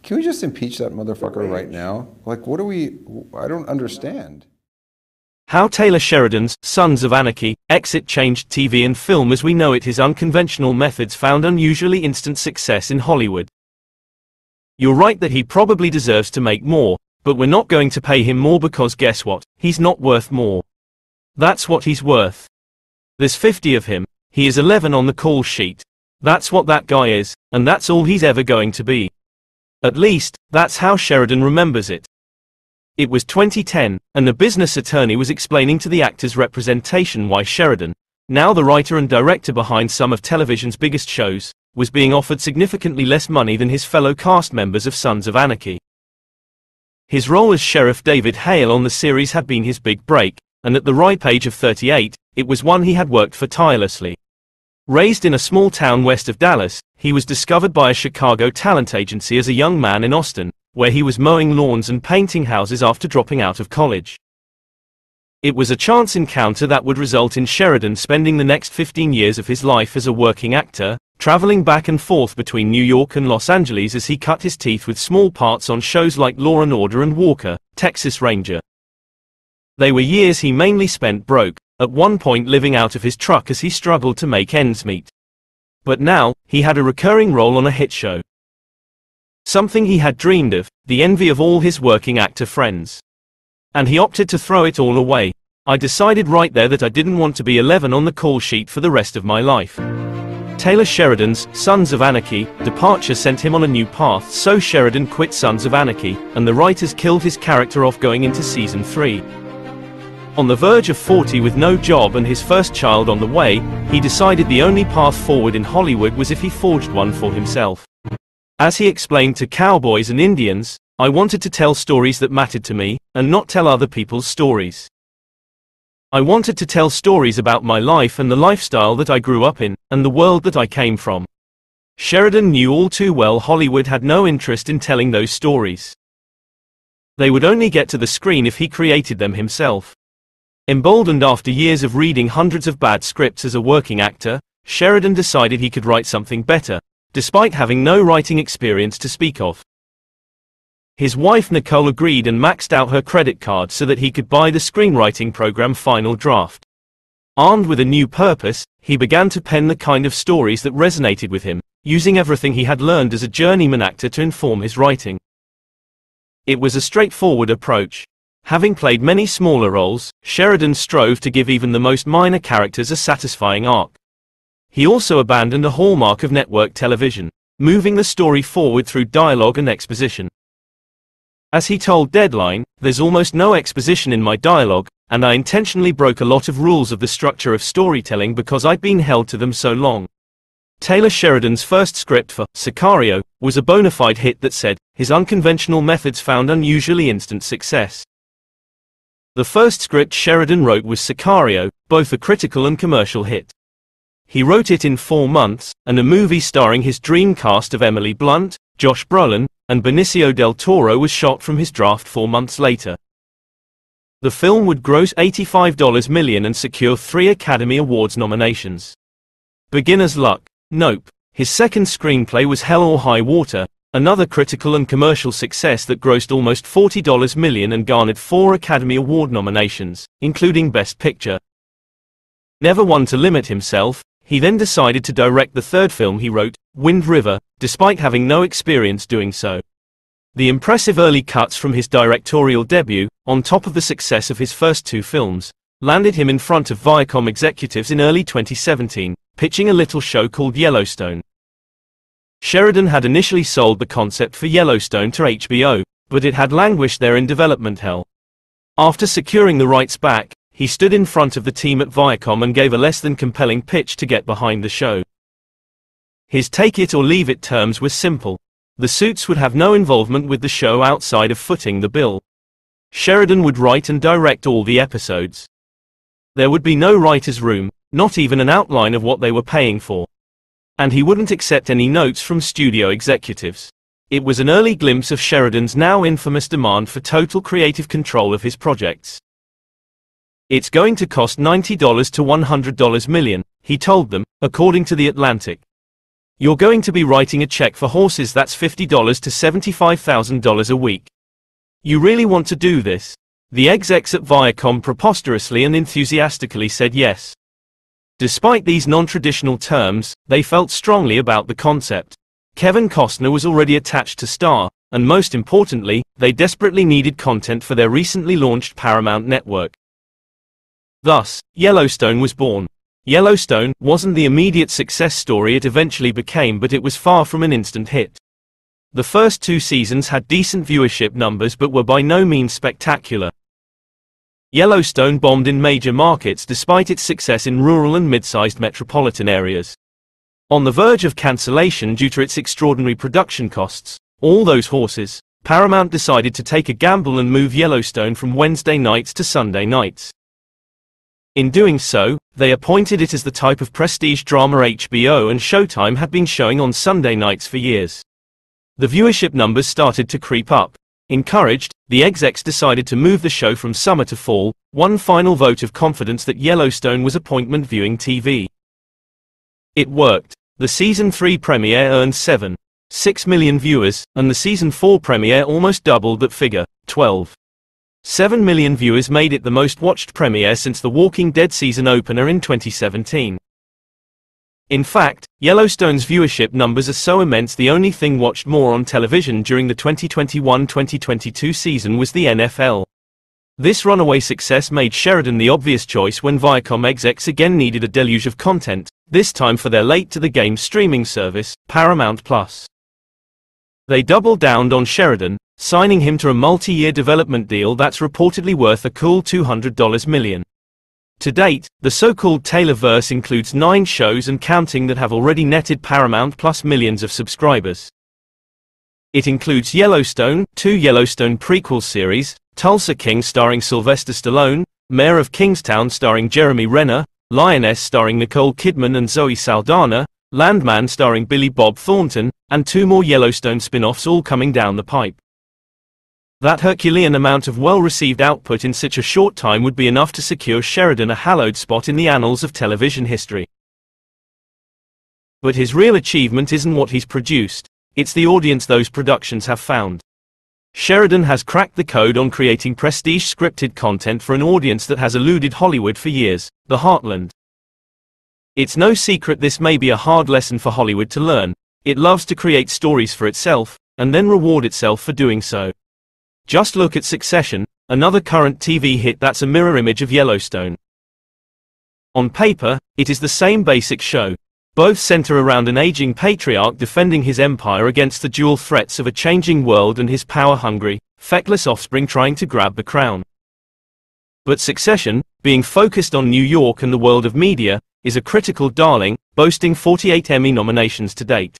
Can we just impeach that motherfucker right now? Like, what do we, I don't understand. How Taylor Sheridan's Sons of Anarchy exit changed TV and film as we know it. His unconventional methods found unusually instant success in Hollywood. You're right that he probably deserves to make more, but we're not going to pay him more because guess what? He's not worth more. That's what he's worth. There's 50 of him. He is 11 on the call sheet. That's what that guy is, and that's all he's ever going to be. At least, that's how Sheridan remembers it. It was 2010, and a business attorney was explaining to the actor's representation why Sheridan, now the writer and director behind some of television's biggest shows, was being offered significantly less money than his fellow cast members of Sons of Anarchy. His role as Sheriff David Hale on the series had been his big break, and at the ripe age of 38, it was one he had worked for tirelessly. Raised in a small town west of Dallas, he was discovered by a Chicago talent agency as a young man in Austin, where he was mowing lawns and painting houses after dropping out of college. It was a chance encounter that would result in Sheridan spending the next 15 years of his life as a working actor, traveling back and forth between New York and Los Angeles as he cut his teeth with small parts on shows like Law & Order and Walker, Texas Ranger. They were years he mainly spent broke, at one point living out of his truck as he struggled to make ends meet. But now, he had a recurring role on a hit show. Something he had dreamed of, the envy of all his working actor friends. And he opted to throw it all away. I decided right there that I didn't want to be 11 on the call sheet for the rest of my life. Taylor Sheridan's Sons of Anarchy departure sent him on a new path, so Sheridan quit Sons of Anarchy, and the writers killed his character off going into season 3. On the verge of 40 with no job and his first child on the way, he decided the only path forward in Hollywood was if he forged one for himself. As he explained to cowboys and Indians, I wanted to tell stories that mattered to me, and not tell other people's stories. I wanted to tell stories about my life and the lifestyle that I grew up in, and the world that I came from. Sheridan knew all too well Hollywood had no interest in telling those stories. They would only get to the screen if he created them himself. Emboldened after years of reading hundreds of bad scripts as a working actor, Sheridan decided he could write something better, despite having no writing experience to speak of. His wife Nicole agreed and maxed out her credit card so that he could buy the screenwriting program Final Draft. Armed with a new purpose, he began to pen the kind of stories that resonated with him, using everything he had learned as a journeyman actor to inform his writing. It was a straightforward approach. Having played many smaller roles, Sheridan strove to give even the most minor characters a satisfying arc. He also abandoned a hallmark of network television, moving the story forward through dialogue and exposition. As he told Deadline, "There's almost no exposition in my dialogue, and I intentionally broke a lot of rules of the structure of storytelling because I'd been held to them so long." Taylor Sheridan's first script for Sicario was a bona fide hit that said, his unconventional methods found unusually instant success. The first script Sheridan wrote was Sicario, both a critical and commercial hit. He wrote it in 4 months, and a movie starring his dream cast of Emily Blunt, Josh Brolin, and Benicio del Toro was shot from his draft 4 months later. The film would gross $85 million and secure 3 Academy Awards nominations. Beginner's luck. Nope. His second screenplay was Hell or High Water, another critical and commercial success that grossed almost $40 million and garnered 4 Academy Award nominations, including Best Picture. Never one to limit himself, he then decided to direct the third film he wrote, Wind River, despite having no experience doing so. The impressive early cuts from his directorial debut, on top of the success of his first 2 films, landed him in front of Viacom executives in early 2017, pitching a little show called Yellowstone. Sheridan had initially sold the concept for Yellowstone to HBO, but it had languished there in development hell. After securing the rights back, he stood in front of the team at Viacom and gave a less than compelling pitch to get behind the show. His take it or leave it terms were simple. The suits would have no involvement with the show outside of footing the bill. Sheridan would write and direct all the episodes. There would be no writer's room, not even an outline of what they were paying for. And he wouldn't accept any notes from studio executives. It was an early glimpse of Sheridan's now infamous demand for total creative control of his projects. "It's going to cost $90 to $100 million, he told them, according to The Atlantic. You're going to be writing a check for horses that's $50 to $75,000 a week. You really want to do this? The execs at Viacom preposterously and enthusiastically said yes. Despite these non-traditional terms, they felt strongly about the concept. Kevin Costner was already attached to Star, and most importantly, they desperately needed content for their recently launched Paramount network. Thus, Yellowstone was born. Yellowstone wasn't the immediate success story it eventually became, but it was far from an instant hit. The first 2 seasons had decent viewership numbers but were by no means spectacular. Yellowstone bombed in major markets despite its success in rural and mid-sized metropolitan areas. On the verge of cancellation due to its extraordinary production costs, all those horses, Paramount decided to take a gamble and move Yellowstone from Wednesday nights to Sunday nights. In doing so, they appointed it as the type of prestige drama HBO and Showtime had been showing on Sunday nights for years. The viewership numbers started to creep up. Encouraged, the execs decided to move the show from summer to fall, one final vote of confidence that Yellowstone was appointment viewing TV. It worked. The season 3 premiere earned 7.6 million viewers, and the season 4 premiere almost doubled that figure, 12.7 million viewers, made it the most watched premiere since The Walking Dead season opener in 2017. In fact, Yellowstone's viewership numbers are so immense the only thing watched more on television during the 2021-2022 season was the NFL. This runaway success made Sheridan the obvious choice when Viacom execs again needed a deluge of content, this time for their late-to-the-game streaming service, Paramount+. They doubled down on Sheridan, signing him to a multi-year development deal that's reportedly worth a cool $200 million. To date, the so-called Taylorverse includes 9 shows and counting that have already netted Paramount Plus millions of subscribers. It includes Yellowstone, 2 Yellowstone prequel series, Tulsa King starring Sylvester Stallone, Mayor of Kingstown starring Jeremy Renner, Lioness starring Nicole Kidman and Zoe Saldana, Landman starring Billy Bob Thornton, and 2 more Yellowstone spin-offs all coming down the pipe. That Herculean amount of well-received output in such a short time would be enough to secure Sheridan a hallowed spot in the annals of television history. But his real achievement isn't what he's produced, it's the audience those productions have found. Sheridan has cracked the code on creating prestige scripted content for an audience that has eluded Hollywood for years, the Heartland. It's no secret this may be a hard lesson for Hollywood to learn. It loves to create stories for itself, and then reward itself for doing so. Just look at Succession, another current TV hit that's a mirror image of Yellowstone. On paper, it is the same basic show. Both center around an aging patriarch defending his empire against the dual threats of a changing world and his power-hungry, feckless offspring trying to grab the crown. But Succession, being focused on New York and the world of media, is a critical darling, boasting 48 Emmy nominations to date.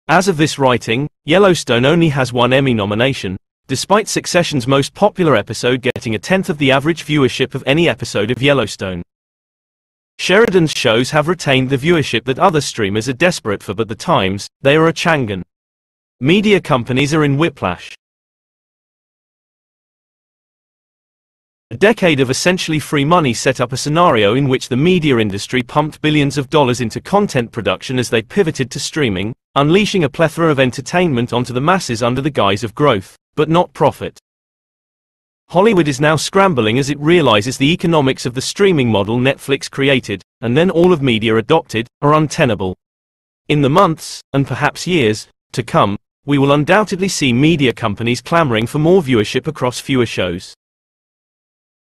As of this writing, Yellowstone only has 1 Emmy nomination, despite Succession's most popular episode getting 1/10 of the average viewership of any episode of Yellowstone. Sheridan's shows have retained the viewership that other streamers are desperate for, but the times, they are a Changan. Media companies are in whiplash. A decade of essentially free money set up a scenario in which the media industry pumped billions of dollars into content production as they pivoted to streaming, unleashing a plethora of entertainment onto the masses under the guise of growth, but not profit. Hollywood is now scrambling as it realizes the economics of the streaming model Netflix created, and then all of media adopted, are untenable. In the months, and perhaps years, to come, we will undoubtedly see media companies clamoring for more viewership across fewer shows.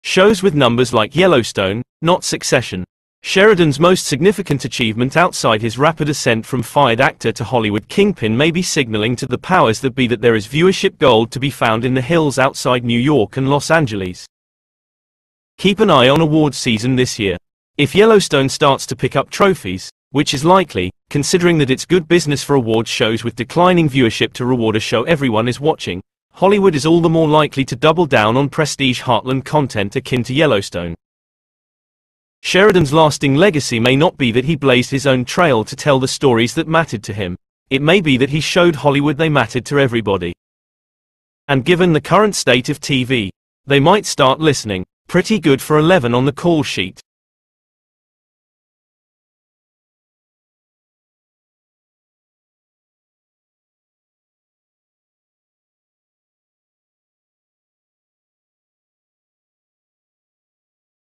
Shows with numbers like Yellowstone, not Succession. Sheridan's most significant achievement outside his rapid ascent from fired actor to Hollywood kingpin may be signaling to the powers that be that there is viewership gold to be found in the hills outside New York and Los Angeles. Keep an eye on awards season this year. If Yellowstone starts to pick up trophies, which is likely, considering that it's good business for awards shows with declining viewership to reward a show everyone is watching, Hollywood is all the more likely to double down on prestige heartland content akin to Yellowstone. Sheridan's lasting legacy may not be that he blazed his own trail to tell the stories that mattered to him. It may be that he showed Hollywood they mattered to everybody. And given the current state of TV, they might start listening. Pretty good for 11 on the call sheet.